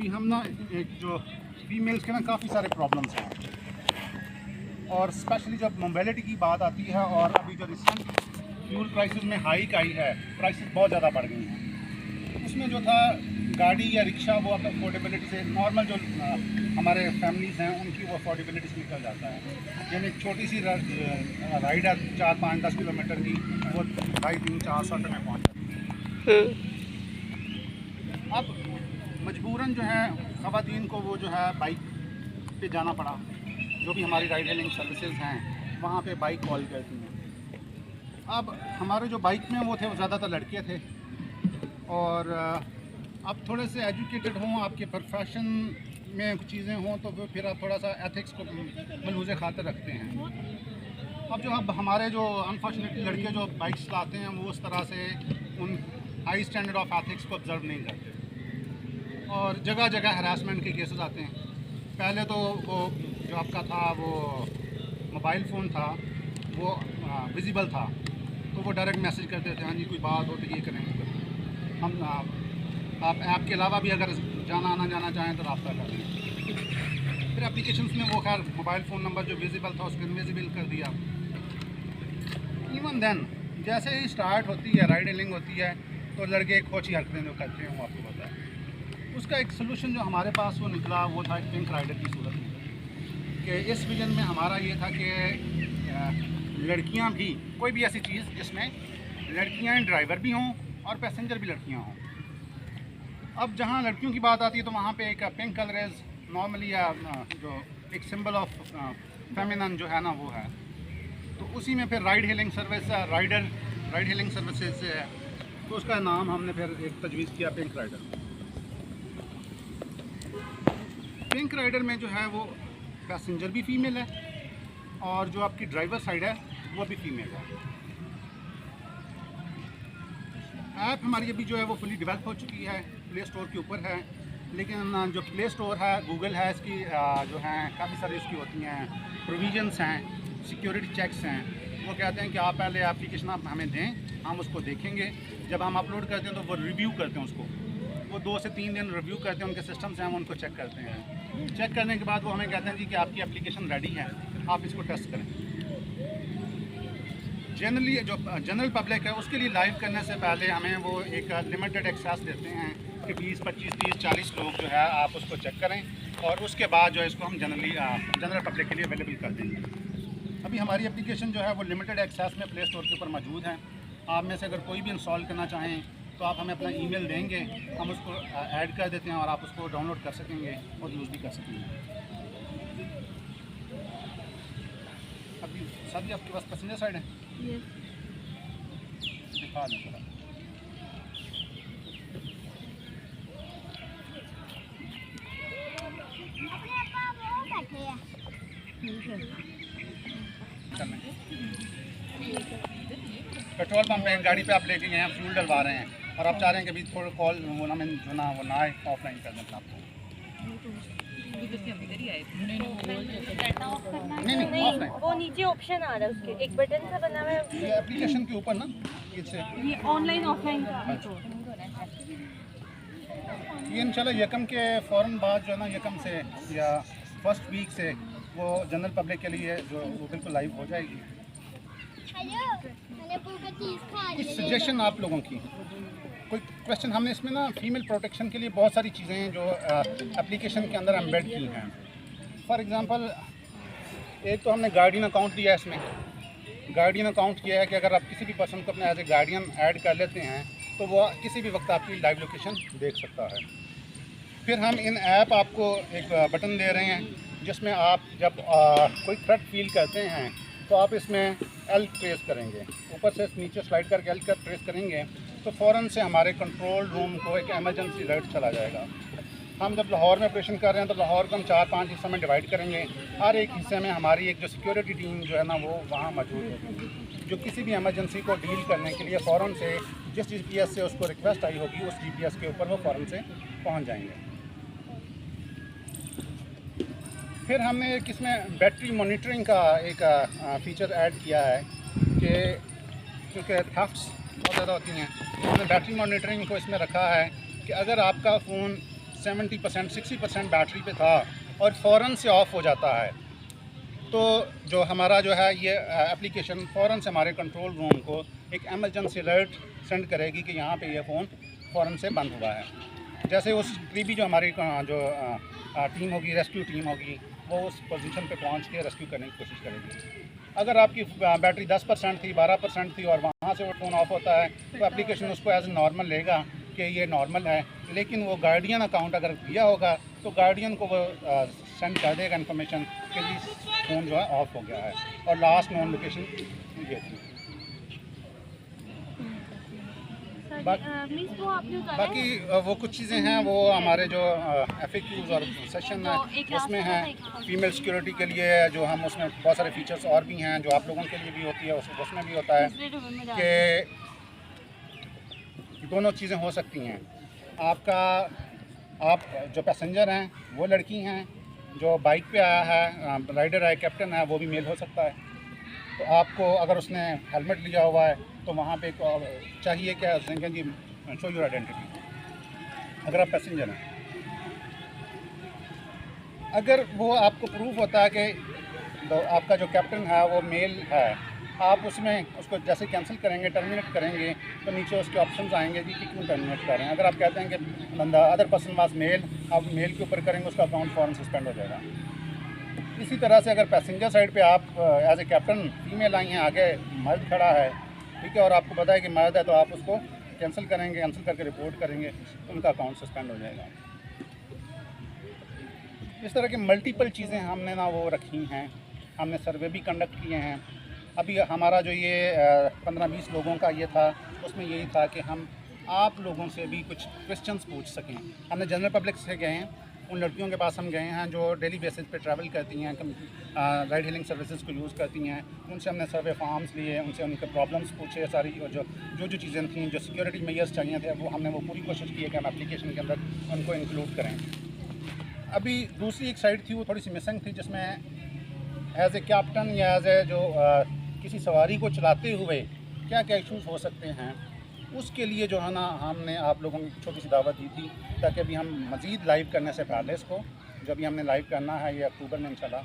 अभी हम ना एक जो फीमेल्स के ना काफ़ी सारे प्रॉब्लम्स हैं, और स्पेशली जब मोबिलिटी की बात आती है और अभी जो रिसेंट फ्यूल प्राइसेस में हाइक आई है, प्राइसेस बहुत ज़्यादा बढ़ गई हैं। उसमें जो था गाड़ी या रिक्शा वो अब अफोर्डेबिलिटी से नॉर्मल जो हमारे फैमिलीज़ हैं उनकी वो अफोर्डेबिलिटी से निकल जाता है। यानी एक छोटी सी राइड है 4-5-10 किलोमीटर की, वो 2.5-3-400 रुपये में पहुँच जाती है। अब मजबूरन जो है ख़वातीन को वो जो है बाइक पे जाना पड़ा। जो भी हमारी राइड हेलिंग सर्विसेज हैं वहाँ पे बाइक कॉल करती हैं। अब हमारे जो बाइक में वो थे वो ज़्यादातर लड़के थे, और आप थोड़े से एजुकेटेड हों, आपके प्रोफेशन में कुछ चीज़ें हों तो फिर आप थोड़ा सा एथिक्स को मलूज़े खातिर रखते हैं। अब हमारे जो अनफॉर्चुनेटली लड़के जो बाइक चलाते हैं वो उस तरह से उन हाई स्टैंडर्ड ऑफ एथिक्स को ऑब्ज़र्व नहीं करते, और जगह जगह हरासमेंट के केसेस आते हैं। पहले तो वो जो आपका था वो मोबाइल फ़ोन था वो विजिबल था, तो वो डायरेक्ट मैसेज करते थे, हाँ जी कोई बात हो तो ये करें हम आप ऐप के अलावा भी अगर जाना आना जाना चाहें तो रब्ता कर लें। फिर एप्लीकेशंस में वो खैर मोबाइल फ़ोन नंबर जो विजिबल था उसको इनविजिबल कर दिया। इवन देन जैसे ही स्टार्ट होती है राइड हेलिंग होती है तो लड़के खोची हरकतें जो करते हैं वो आपको पता है। उसका एक सलूशन जो हमारे पास वो निकला वो था एक पिंक राइडर की सूरत में, कि इस विजन में हमारा ये था कि लड़कियां भी, कोई भी ऐसी चीज़ जिसमें लड़कियां ड्राइवर भी हों और पैसेंजर भी लड़कियां हों। अब जहाँ लड़कियों की बात आती है तो वहाँ पे एक पिंक कलर इज़ नॉर्मली जो एक सिंबल ऑफ फेमिनन जो है ना वो है, तो उसी में फिर ride hailing service ride hailing services से है, तो उसका नाम हमने फिर एक तजवीज़ किया पिंक राइडर। पिंक राइडर में जो है वो पैसेंजर भी फीमेल है और जो आपकी ड्राइवर साइड है वो भी फीमेल है। ऐप हमारी अभी जो है वो फुली डेवलप हो चुकी है, प्ले स्टोर के ऊपर है, लेकिन जो प्ले स्टोर है गूगल है इसकी जो हैं काफ़ी सारी उसकी होती हैं प्रोविजंस हैं, सिक्योरिटी चेक्स हैं। वो कहते हैं कि आप पहले एप्लीकेशन आप हमें दें, हम उसको देखेंगे, जब हम अपलोड करते हैं तो वो रिव्यू करते हैं उसको, वो 2 से 3 दिन रिव्यू करते हैं, उनके सिस्टम से हम उनको चेक करते हैं। चेक करने के बाद वो हमें कहते हैं जी कि आपकी एप्लीकेशन रेडी है, आप इसको टेस्ट करें। जनरली जो जनरल पब्लिक है उसके लिए लाइव करने से पहले हमें वो एक लिमिटेड एक्सेस देते हैं कि 20, 25, 30, 40 लोग जो है आप उसको चेक करें, और उसके बाद जो है इसको हम जनरल पब्लिक के लिए अवेलेबल कर देंगे। अभी हमारी एप्लीकेशन जो है वो लिमिटेड एक्सेस में प्ले स्टोर के ऊपर मौजूद है। आप में से अगर कोई भी इंस्टॉल करना चाहें तो आप हमें अपना ईमेल देंगे, हम उसको ऐड कर देते हैं और आप उसको डाउनलोड कर सकेंगे और यूज़ भी कर सकेंगे। अभी सभी आपके पास पैसेंजर साइड है? दिखा दें थोड़ा। पेट्रोल पंप पे गाड़ी पे आप लेके गए हैं, फ्यूल डलवा रहे हैं और आप चाह रहे हैं कि अभी थोड़ा कॉल वो ना आए ऑफलाइन कर दें आपको। नहीं ऑफलाइन, वो नीचे ऑप्शन आ रहा है उसके, एक बटन सा बना हुआ है ये एप्लीकेशन के ऊपर ना ये ऑनलाइन ऑफलाइन का। ये इंशाल्लाह यकम के फ़ौरन बाद जो है ना, यकम से या फर्स्ट वीक से वो जनरल पब्लिक के लिए जो वो बिल्कुल लाइव हो जाएगी। कुछ सजेशन आप लोगों की, कोई क्वेश्चन? हमने इसमें ना फीमेल प्रोटेक्शन के लिए बहुत सारी चीज़ें हैं जो एप्लीकेशन के अंदर एम्बेड की हैं। फॉर एग्ज़ाम्पल एक तो हमने गार्डियन अकाउंट दिया है इसमें। गार्डियन अकाउंट किया है कि अगर आप किसी भी पर्सन को अपने एज ए गार्डियन ऐड कर लेते हैं तो वो किसी भी वक्त आपकी लाइव लोकेशन देख सकता है। फिर हम इन ऐप आपको एक बटन दे रहे हैं जिसमें आप जब कोई थ्रेट फील करते हैं तो आप इसमें एल ट्रेस करेंगे, ऊपर से नीचे स्लाइड करके एल कर ट्रेस करेंगे तो फ़ौरन से हमारे कंट्रोल रूम को एक एमरजेंसी अलर्ट चला जाएगा। हम जब लाहौर में ऑपरेशन कर रहे हैं तो लाहौर को हम 4-5 हिस्सों में डिवाइड करेंगे। हर एक हिस्से में हमारी एक जो सिक्योरिटी टीम जो है ना वो वहाँ मौजूद होगी, जो किसी भी एमरजेंसी को डील करने के लिए फ़ौरन से जिस GPS से उसको रिक्वेस्ट आई होगी उस GPS के ऊपर वो फ़ौरन से पहुँच जाएंगे। फिर हमने एक इसमें बैटरी मॉनिटरिंग का एक फ़ीचर ऐड किया है कि क्योंकि थफ्ट्स बहुत ज़्यादा होती हैं, हमने बैटरी मॉनिटरिंग को इसमें रखा है कि अगर आपका फ़ोन 70% 60% बैटरी पे था और फ़ौरन से ऑफ़ हो जाता है, तो जो हमारा जो है ये एप्लीकेशन फ़ौरन से हमारे कंट्रोल रूम को एक एमरजेंसी अलर्ट सेंड करेगी कि यहाँ पे ये फ़ोन फ़ौरन से बंद हुआ है। जैसे उस करीबी जो हमारी जो टीम होगी, रेस्क्यू टीम होगी, वो उस पोजीशन पे पहुँच के रेस्क्यू करने की कोशिश करेगी। अगर आपकी बैटरी 10% थी, 12% थी और वहाँ से वो फ़ोन ऑफ होता है, तो एप्लीकेशन उसको एज ए नॉर्मल लेगा कि ये नॉर्मल है, लेकिन वो गार्डियन अकाउंट अगर दिया होगा तो गार्डियन को वो सेंड कर देगा इन्फॉर्मेशन कि जी फ़ोन जो है ऑफ हो गया है और लास्ट नोन लोकेशन ये थी। बाकी वो कुछ चीज़ें हैं वो हमारे जो FAQs और सेशन है उसमें हैं। फीमेल सिक्योरिटी के लिए जो हम उसमें बहुत सारे फीचर्स और भी हैं जो आप लोगों के लिए भी होती है, उसमें भी होता है कि दोनों चीज़ें हो सकती हैं। आप जो पैसेंजर हैं वो लड़की हैं, जो बाइक पे आया है राइडर है, कैप्टन है, वो भी मेल हो सकता है। तो आपको अगर उसने हेलमेट लिया हुआ है तो वहाँ पे चाहिए क्या जी शो योर आइडेंटिटी, अगर आप पैसेंजर हैं। अगर वो आपको प्रूफ होता है कि आपका जो कैप्टन है वो मेल है, आप उसमें उसको जैसे कैंसिल करेंगे, टर्मिनेट करेंगे, तो नीचे उसके ऑप्शंस आएंगे जी कि क्यों टर्मिनेट कर रहे हैं। अगर आप कहते हैं कि बंदा अदर पर्सन वाज मेल, आप मेल के ऊपर करेंगे, उसका अकाउंट फ़ौरन सस्पेंड हो जाएगा। इसी तरह से अगर पैसेंजर साइड पे आप as a captain female I हैं, आगे मर्द खड़ा है, ठीक है, और आपको पता है कि मर्द है, तो आप उसको कैंसिल करेंगे, कैंसिल करके रिपोर्ट करेंगे, तो उनका अकाउंट सस्पेंड हो जाएगा। इस तरह की मल्टीपल चीज़ें हमने ना वो रखी हैं। हमने सर्वे भी कंडक्ट किए हैं। अभी हमारा जो ये 15-20 लोगों का ये था, उसमें यही था कि हम आप लोगों से भी कुछ क्वेश्चंस पूछ सकें। हमने जनरल पब्लिक से गए हैं, उन लड़कियों के पास हम गए हैं जो डेली बेसिस पे ट्रैवल करती हैं, राइड हीलिंग सर्विसेज को यूज़ करती हैं। उनसे हमने सर्वे फॉर्म्स लिए, उनसे उनके प्रॉब्लम्स पूछे, सारी जो चीज़ें थी, जो सिक्योरिटी मेजर्स चाहिए थे, वो हमने वो पूरी कोशिश की है कि हम एप्लीकेशन के अंदर उनको इंक्लूड करें। अभी दूसरी एक साइड थी वो थोड़ी सी मिसिंग थी, जिसमें एज ए कैप्टन या एज ए जो किसी सवारी को चलाते हुए क्या क्या इशूज़ हो सकते हैं, उसके लिए जो है ना हमने आप लोगों को छोटी सी दावत दी थी, ताकि अभी हम मज़ीद लाइव करने से पहले इसको जो अभी हमने लाइव करना है ये अक्टूबर में इंशाल्लाह,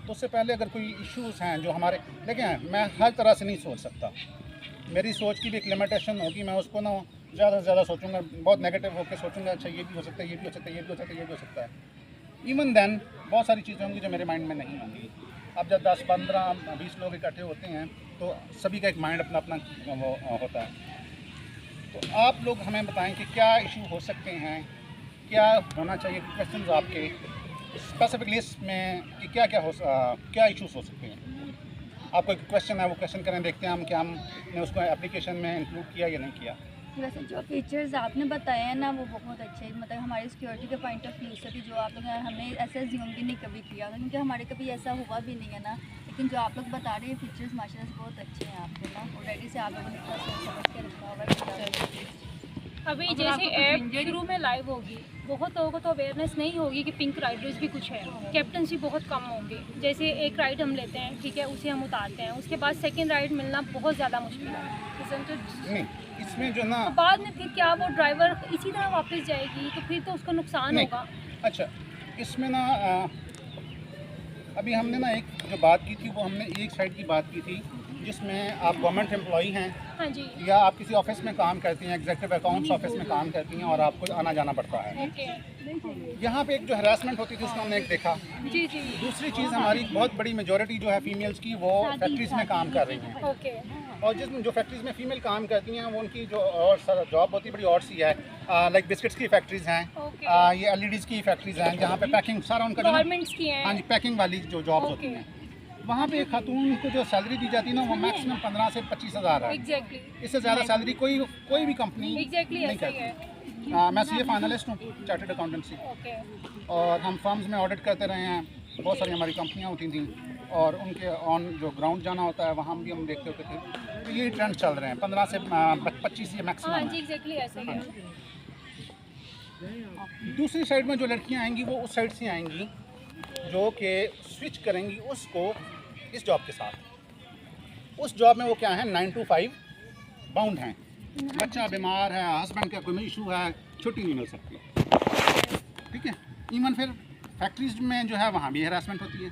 तो उससे पहले अगर कोई इश्यूज़ हैं जो हमारे, देखें मैं हर तरह से नहीं सोच सकता, मेरी सोच की भी एक लिमिटेशन होगी। मैं उसको ना ज़्यादा से ज़्यादा सोचूंगा, बहुत नेगेटिव होकर सोचूंगा, अच्छा ये भी हो सकता है, ये भी हो सकता है, ये भी हो सकता है, ये भी हो सकता है। इवन देन बहुत सारी चीज़ें होंगी जो मेरे माइंड में नहीं होंगी। अब जब 10, 15, 20 लोग इकट्ठे होते हैं तो सभी का एक माइंड अपना अपना वो होता है। तो आप लोग हमें बताएं कि क्या इशू हो सकते हैं, क्या होना चाहिए, क्वेश्चंस आपके स्पेसिफिक लिस्ट में कि क्या इशूज़ हो सकते हैं। आपको एक क्वेश्चन है, वो क्वेश्चन करें, देखते हैं हम कि हमने उसको एप्लीकेशन में इंक्लूड किया या नहीं किया। वैसे जो फीचर्स आपने बताए हैं ना वो बहुत अच्छे हैं, मतलब हमारी सिक्योरिटी के पॉइंट ऑफ व्यू से भी जो आप लोग हमने ऐसा ज्यूम भी नहीं कभी किया, क्योंकि हमारे कभी ऐसा हुआ भी नहीं है ना। लेकिन जो आप लोग बता रहे हैं फीचर्स माशाल्लाह से बहुत अच्छे हैं आपके ना, ऑलरेडी से आप लोगों ने इतना सोच समझ के रखा हुआ है। अभी जैसे ऐप शुरू में लाइव होगी, बहुत लोगों को तो अवेयरनेस नहीं होगी कि पिंक राइडर्स भी कुछ है, कैप्टनसी बहुत कम होंगे। जैसे एक राइड हम लेते हैं, ठीक है, उसे हम उतारते हैं, उसके बाद सेकंड राइड मिलना बहुत ज़्यादा मुश्किल है। नहीं, इसमें जो ना बाद में फिर क्या वो ड्राइवर इसी तरह वापस जाएगी, तो फिर तो उसको नुकसान होगा। अच्छा, इसमें ना अभी हमने ना एक जो बात की थी वो हमने एक साइड की बात की थी, जिसमें आप गवर्नमेंट एम्प्लॉई हैं, हाँ जी, या आप किसी ऑफिस में काम करती हैं, एग्जीक्यूटिव अकाउंट्स ऑफिस में काम करती हैं और आपको आना जाना पड़ता है। ओके, यहाँ पे एक जो हरासमेंट होती थी उसको हमने एक देखा। जी जी, दूसरी चीज़, हमारी बहुत बड़ी मेजॉरिटी जो है फीमेल्स की वो फैक्ट्रीज में काम कर रही हैं, ओके, और जिसमें जो फैक्ट्रीज में फ़ीमेल काम करती हैं वो उनकी जो और जॉब होती है बड़ी और सी है। लाइक बिस्किट्स की फैक्ट्रीज़ हैं, ओके, ये LEDs की फैक्ट्रीज़ हैं जहाँ पे पैकिंग सारा उनका जो गवर्नमेंट्स की हैं। हाँ जी, पैकिंग वाली जो जॉब्स होती हैं, वहाँ पे एक खातून को जो सैलरी दी जाती है ना वो मैक्सिमम 15 से 25 हज़ार है। एग्जैक्टली, इससे ज़्यादा सैलरी कोई भी कंपनी एग्जैक्टली नहीं ऐसा ही करती। है। मैं CA फाइनलिस्ट हूँ, चार्टर्ड अकाउंटेंसी, ओके, और हम फर्म्स में ऑडिट करते रहे हैं। बहुत सारी हमारी कंपनियाँ होती थी और उनके ऑन जो ग्राउंड जाना होता है वहाँ भी हम देखते होते थे। तो ये ट्रेंड चल रहे हैं 15 से 25 ये हाँ मैक्सिमम जी, है। एग्जैक्टली ऐसा ही है। दूसरी साइड में जो लड़कियां आएंगी वो उस साइड से आएंगी जो कि स्विच करेंगी उसको इस जॉब के साथ। उस जॉब में वो क्या है, 9 to 5 बाउंड हैं। बच्चा बीमार है, हस्बैंड का कोई इशू है, छुट्टी नहीं मिल सकती। ठीक है। इवन फिर फैक्ट्रीज में जो है वहाँ भी हरासमेंट होती है।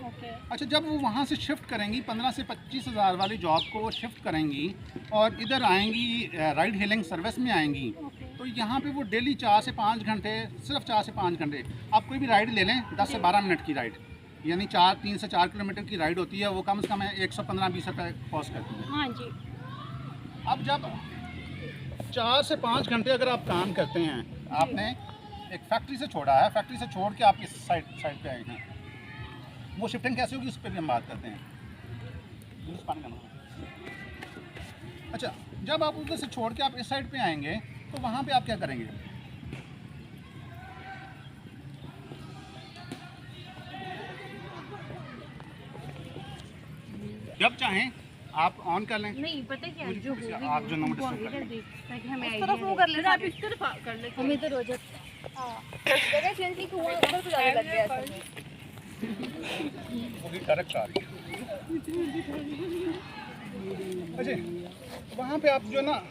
ओके अच्छा, जब वो वहाँ से शिफ्ट करेंगी 15 से 25 हज़ार वाली जॉब को वो शिफ्ट करेंगी और इधर आएंगी राइड हेलिंग सर्विस में आएंगी, तो यहाँ पे वो डेली 4 से 5 घंटे, सिर्फ 4 से 5 घंटे, आप कोई भी राइड ले लें 10 से 12 मिनट की राइड, यानी 3 से 4 किलोमीटर की राइड होती है, वो कम से कम 115-20 रुपये कॉस्ट करती है। हाँ जी। अब जब 4 से 5 घंटे अगर आप काम करते हैं, आपने एक फैक्ट्री से छोड़ा है, फैक्ट्री से छोड़ के आप इस साइड पे आए हैं, वो शिफ्टिंग कैसे होगी उस पर भी हम बात करते हैं। अच्छा, जब आप उधर से छोड़ के आप इस साइड पे आएंगे तो वहाँ पे आप क्या करेंगे? जब चाहें आप ऑन कर लें। नहीं पता क्या है, जो होगी आप जो नंबर वो डिस्कस इधर करें। देख ताकि हमें उस आइडिया तरफ वो कर लेना, आप इस तरफ कर ले। हम इधर हो जाते जगह चेंज नहीं हुआ, उधर तो ज़्यादा लग गया असल में। वो भी करेक्ट आ रही है। अच्छा, वहाँ पे आप जो ना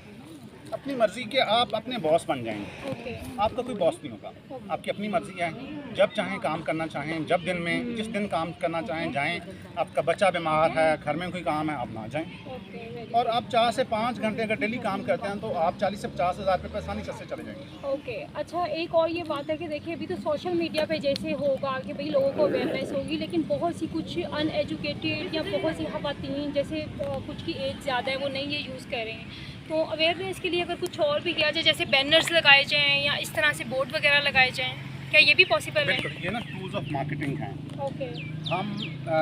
अपनी मर्जी के आप अपने बॉस बन जाएंगे। ओके आपका कोई बॉस नहीं होगा, आपकी अपनी मर्जी है, जब चाहें काम करना चाहें, जब दिन में जिस दिन काम करना चाहें जाएं। आपका बच्चा बीमार है, घर में कोई काम है, आप ना जाएं। ओके और आप 4 से 5 घंटे अगर डेली काम करते हैं तो आप 40 से 50 हज़ार रुपये आसानी से चले जाएंगे। ओके। अच्छा, एक और ये बात है कि देखिए अभी तो सोशल मीडिया पे जैसे होगा कि भाई लोगों को अवेयरनेस होगी, लेकिन बहुत सी कुछ अनएजुकेटेड या बहुत सी खवातीन जैसे कुछ की एज ज़्यादा है वो नहीं ये यूज़ कर रहे हैं, तो अवेयरनेस के लिए अगर कुछ और भी किया जाए, जैसे बैनर्स लगाए जाएँ या इस तरह से बोर्ड वगैरह लगाए जाएँ, क्या ये भी पॉसिबल है? बिल्कुल, ये ना टूल्स ऑफ मार्केटिंग हैं। ओके हम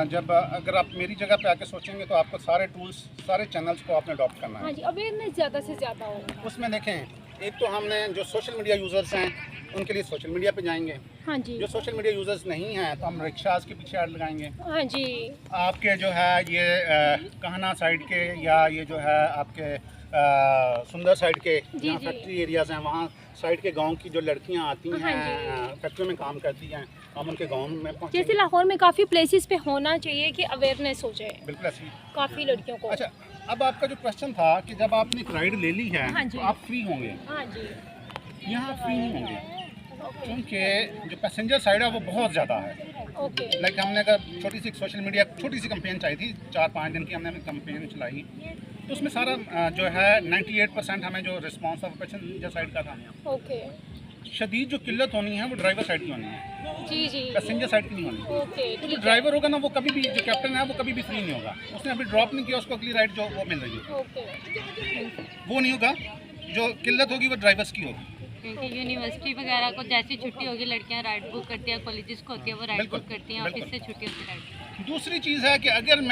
जब अगर आप मेरी जगह पे आके सोचेंगे तो आपको सारे टूल्स, सारे चैनल्स को आपने अडॉप्ट करना हाँ है। जी, अवेयरनेस ज़्यादा से ज़्यादा हो। उसमें देखें, एक तो हमने जो सोशल मीडिया यूज़र्स हैं उनके लिए सोशल मीडिया पे जाएंगे, हाँ जी जो सोशल मीडिया यूज़र्स नहीं हैं तो हम रिक्शाज के पीछे ऐड लगाएंगे। हाँ जी आपके जो है ये कहना साइड के या ये जो है आपके सुंदर साइड के जहाँ जी। फैक्ट्री एरियाज़ हैं, वहाँ साइड के गांव की जो लड़कियाँ आती हाँ हैं फैक्ट्री में काम करती हैं, हम उनके गांव में जैसे पहुँचेंगे। लाहौर में काफ़ी प्लेसेस पे होना चाहिए कि अवेयरनेस हो जाए बिल्कुल ऐसी। काफ़ी लड़कियों को। अच्छा, अब आपका जो क्वेश्चन था कि जब आपने एक राइड ले ली है हाँ जी। तो आप फ्री होंगे, हाँ जी यहाँ फ्री नहीं होंगे क्योंकि जो पैसेंजर साइड है वो बहुत ज़्यादा है। ओके लाइक हमने अगर छोटी सी सोशल मीडिया छोटी सी कंपेन चाहिए थी, 4-5 दिन की हमने कंपेन चलाई, तो उसमें सारा जो है 98% हमें जो रिस्पॉन्स था पैसेंजर साइड का था। ओके शदीद जो किल्लत होनी है वो ड्राइवर साइड की होनी है, जी जी पैसेंजर साइड की नहीं होनी। ओके तो जो ठीक है ड्राइवर होगा ना वो कभी भी, जो कैप्टन है वो कभी भी फ्री नहीं होगा, उसने अभी ड्रॉप नहीं किया उसको अगली राइड जो वो मिल रही है ओके वो नहीं होगा, जो किल्लत होगी वो ड्राइवर्स की होगी। क्योंकि यूनिवर्सिटी वगैरह को जैसी छुट्टी होगी लड़कियां राइड बुक करती हैं, कॉलेजेस को होती है वो राइड बिल्कुल, बुक करती हैं, बिल्कुल। ऑफिस से छुट्टी होती है राइड। दूसरी चीज़ है कि अगर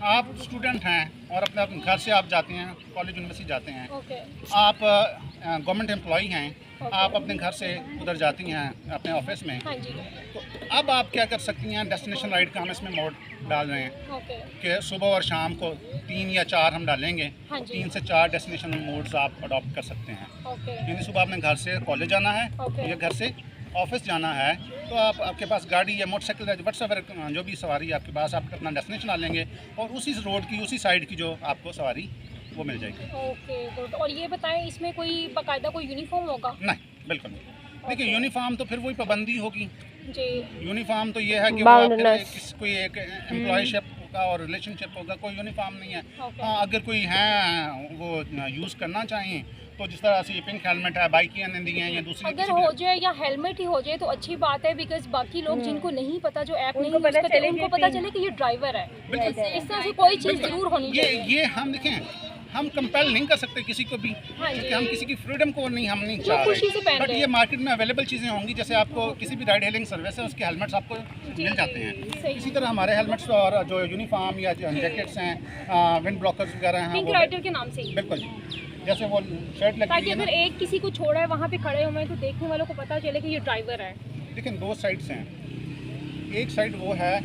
आप स्टूडेंट हैं और अपने घर से आप जाते हैं कॉलेज यूनिवर्सिटी जाते हैं, ओके आप गवर्नमेंट एम्प्लॉई हैं, आप अपने घर से उधर जाती हैं अपने ऑफिस में, हाँ जी तो अब आप क्या कर सकती हैं, डेस्टिनेशन राइड का हम इसमें मोड डाल रहे हैं ओके कि सुबह और शाम को 3 या 4 हम डालेंगे, हाँ जी 3 से 4 डेस्टिनेशन मोड्स आप अडॉप्ट कर सकते हैं। ओके यानी सुबह आपने घर से कॉलेज जाना है ओके। या घर से ऑफिस जाना है तो आपके पास गाड़ी या मोटरसाइकिल या व्हाट्सएवर जो भी सवारी है आपके पास, आप अपना डेस्टिनेशन डाल लेंगे और उसी रोड की उसी साइड की जो आपको सवारी वो मिल जाएगी। Okay good. और ये बताएं इसमें कोई बाकायदा कोई यूनिफॉर्म होगा? नहीं, बिल्कुल नहीं। देखिए यूनिफॉर्म तो फिर वही पाबंदी होगी। जी यूनिफॉर्म तो ये है कि वो आपके कोई एक एम्प्लॉयशिप का और रिलेशनशिप होगा, कोई यूनिफॉर्म नहीं है। ओके हाँ, अगर कोई है वो यूज़ करना चाहें तो जिस तरह से पिंक हेलमेट है, बाइक की दी हैं या दूसरी अगर किसी भी- हो जाए या हेलमेट ही हो जाए तो अच्छी बात है, बिकॉज बाकी लोग जिनको नहीं पता, जो ऐप नहीं यूज पता करते, चले उनको कि पता चले कि ये ड्राइवर है। बिल्कुल। इस तरह से कोई चीज़ बिल्कुल। जरूर होनी चाहिए। ये हम देखें, हम कंपेल नहीं कर सकते किसी को भी, हाँ क्योंकि जी। हम किसी की फ्रीडम को नहीं हम नहीं जो चाह खुशी से रहे। पहन बट ले। ये मार्केट में अवेलेबल चीज़ें होंगी, जैसे आपको किसी भी राइड हेलिंग सर्विस है उसके हेलमेट्स आपको जी, मिल जाते हैं। सही। इसी तरह हमारे हेलमेट्स और जो यूनिफॉर्म या जैकेट्स हैं, विंड ब्लॉकर्स वगैरह हैं, पिंक वो राइडर के नाम से ही, बिल्कुल जैसे वो शर्ट लगती ताकि है अगर ना। एक किसी को छोड़ा है वहाँ पे खड़े हुए हैं तो देखने वालों को पता चले कि ये ड्राइवर है। लेकिन 2 साइड्स हैं, एक साइड वो है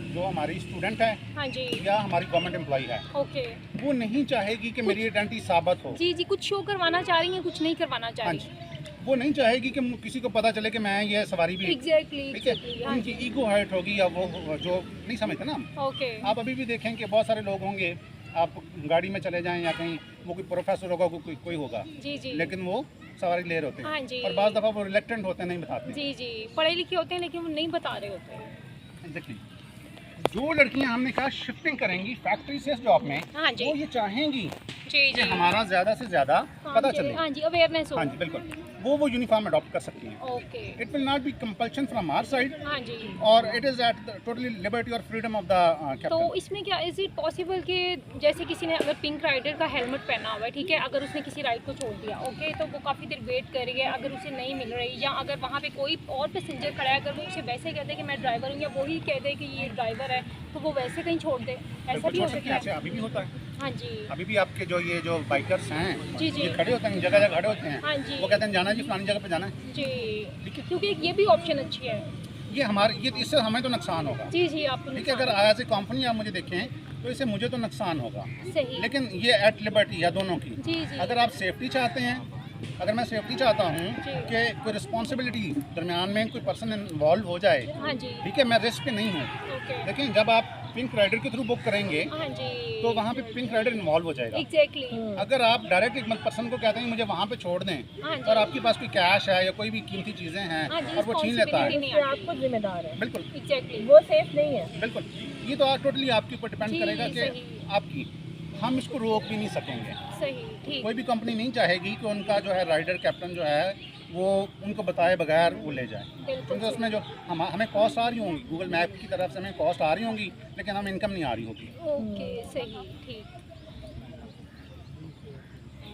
जो हमारी स्टूडेंट है हाँ जी या हमारी गवर्नमेंट एम्प्लॉई है, ओके वो नहीं चाहेगी कि मेरी आइडेंटिटी साबित हो। जी जी, कुछ शो करवाना चाह रही हैं, कुछ नहीं करवाना चाह हाँ रही। जी, वो नहीं चाहेगी कि किसी को पता चले कि मैं ये सवारी भी, एग्जैक्टली ठीक है, एग्जैक्टली, हाँ उनकी जी ईगो हर्ट होगी या वो जो नहीं समझते ना हम। ओके आप अभी भी देखें कि बहुत सारे लोग होंगे, आप गाड़ी में चले जाएं या कहीं, वो कोई प्रोफेसर होगा, कोई होगा, जी जी लेकिन वो सवारी ले रहे होते हाँ हैं जी। और बाज़ दफ़ा वो रिलेक्टेंट होते हैं, नहीं बताते। जी जी, पढ़े लिखे होते हैं लेकिन वो नहीं बता रहे होते हैं। एग्जैक्टली। जो लड़कियां हमने कहा शिफ्टिंग करेंगी फैक्ट्री से इस जॉब में, हाँ जी। वो ये चाहेंगी जी कि जी, हमारा ज़्यादा से ज़्यादा पता चले। हाँ जी, अवेयरनेस हो। हाँ जी, बिल्कुल, वो यूनिफॉर्म अडॉप्ट कर सकती हैं। Okay. It will not be compulsion from our side, हाँ जी। और it is at totally liberty और फ्रीडम ऑफ द तो कैप्टन। इसमें क्या इज़ इट पॉसिबल कि जैसे किसी ने अगर पिंक राइडर का हेलमेट पहना हुआ है, ठीक है, अगर उसने किसी राइड को छोड़ दिया, ओके, तो वो काफ़ी देर वेट करेगी, अगर उसे नहीं मिल रही, या अगर वहाँ पे कोई और पैसेंजर खड़ा है, अगर वो उसे वैसे कहते कि मैं ड्राइवर हूँ, या वही कह दे कि ये ड्राइवर है, तो वो वैसे कहीं छोड़ दे, ऐसा भी हो सकता ऐसे है। अभी भी होता है। हाँ जी। अभी भी आपके जो बाइकर्स हैं, जी जी, ये खड़े होते हैं, जगह जगह खड़े होते हैं, हाँ जी, वो कहते हैं जाना जी फलानी जगह पे जाना है। जी, ठीक है, क्योंकि ये भी ऑप्शन अच्छी है। ये इससे हमें तो नुकसान होगा। जी जी, आपको ठीक है, अगर एज ए कंपनी आप मुझे देखें तो इससे मुझे तो नुकसान होगा, सही। लेकिन ये एट लिबर्टी है दोनों की। जी जी, अगर आप सेफ्टी चाहते हैं, अगर मैं सेफ्टी चाहता हूँ जी। कि कोई रिस्पॉन्सिबिलिटी दरमियान में कोई पर्सन इन्वॉल्व हो जाए, हाँ जी, ठीक है, मैं रिस्क पे नहीं हूँ, ओके, लेकिन जब आप पिंक राइडर के थ्रू बुक करेंगे हाँ जी, तो वहाँ पे पिंक राइडर इन्वॉल्व हो जाएगा। एग्जैक्टली, अगर आप डायरेक्ट एक पर्सन को कहते हैं मुझे वहाँ पे छोड़ दें, हाँ जी, और आपके पास कोई कैश है या कोई भी कीमती चीज़ें हैं हाँ जी, और वो छीन लेता है, responsibility नहीं आती। आप खुद जिम्मेदार है, बिल्कुल एग्जैक्टली, वो सेफ नहीं है। बिल्कुल, ये तो टोटली आपके ऊपर डिपेंड जी, करेगा कि सही। आपकी, हम इसको रोक भी नहीं सकेंगे। सही, ठीक, कोई भी कंपनी नहीं चाहेगी कि उनका जो है राइडर कैप्टन जो है वो उनको बताए बगैर वो ले जाए, बिल्कुल क्योंकि उसमें जो हमें कॉस्ट आ रही होंगी, गूगल मैप की तरफ से हमें कॉस्ट आ रही होंगी, लेकिन हमें इनकम नहीं आ रही होगी। ओके, सही, ठीक,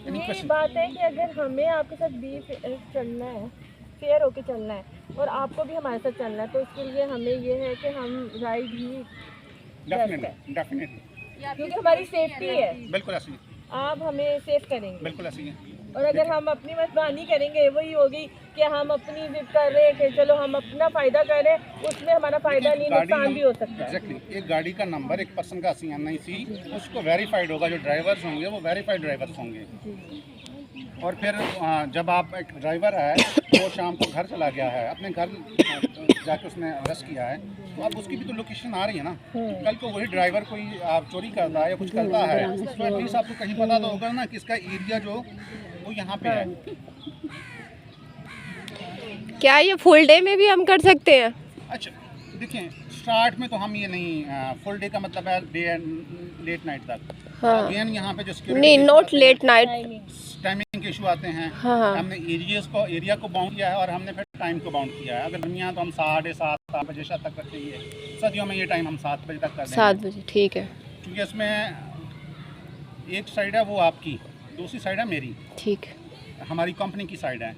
Any ये question? बात है कि अगर हमें आपके साथ भी चलना है, फेयर होके चलना है, और आपको भी हमारे साथ चलना है, तो उसके लिए हमें ये है कि हम राइड ही, डेफिनेटली डेफिनेटली, क्योंकि हमारी सेफ्टी है, बिल्कुल ऐसी है, आप हमें सेफ करेंगे। बिल्कुल ऐसी है। और अगर हम अपनी मनमानी करेंगे, वही होगी कि हम अपनी जिद कर रहे हैं कि चलो हम अपना फ़ायदा कर रहे हैं, उसमें हमारा फ़ायदा नहीं, नुकसान भी हो सकता है। एग्जैक्टली, एक गाड़ी का नंबर एक पर्सन का CNIC उसको वेरीफाइड होगा, जो ड्राइवर्स होंगे वो वेरीफाइड ड्राइवर्स होंगे, और फिर जब आप एक ड्राइवर है वो शाम को घर चला गया है, अपने घर जाके उसने अरेस्ट किया है, तो अब उसकी भी तो लोकेशन आ रही है ना। कल को वही ड्राइवर कोई आप चोरी करता है या कुछ करता है, तो एटलीस्ट आपको कहीं पता तो होगा ना कि इसका एरिया जो वो यहाँ पे है। क्या ये फुल डे में भी हम कर सकते हैं? अच्छा देखिए, स्टार्ट में तो हम ये नहीं, फुल डे का मतलब है डे एंड लेट नाइट तक। हाँ, अगेन यहाँ पे जो नहीं, नॉट लेट नाइट। टाइमिंग के इशू आते हैं। हाँ, हमने एरिया को बाउंड किया है, और हमने फिर टाइम को बाउंड किया है। अगर दुनिया तो हम 7:30 बजे तक रखेंगे, सर्दियों में ये टाइम हम 7 बजे तक कर देंगे, 7 बजे, ठीक है, क्योंकि इसमें एक साइड है वो आपकी, दूसरी साइड है मेरी, ठीक है, हमारी कंपनी की साइड है।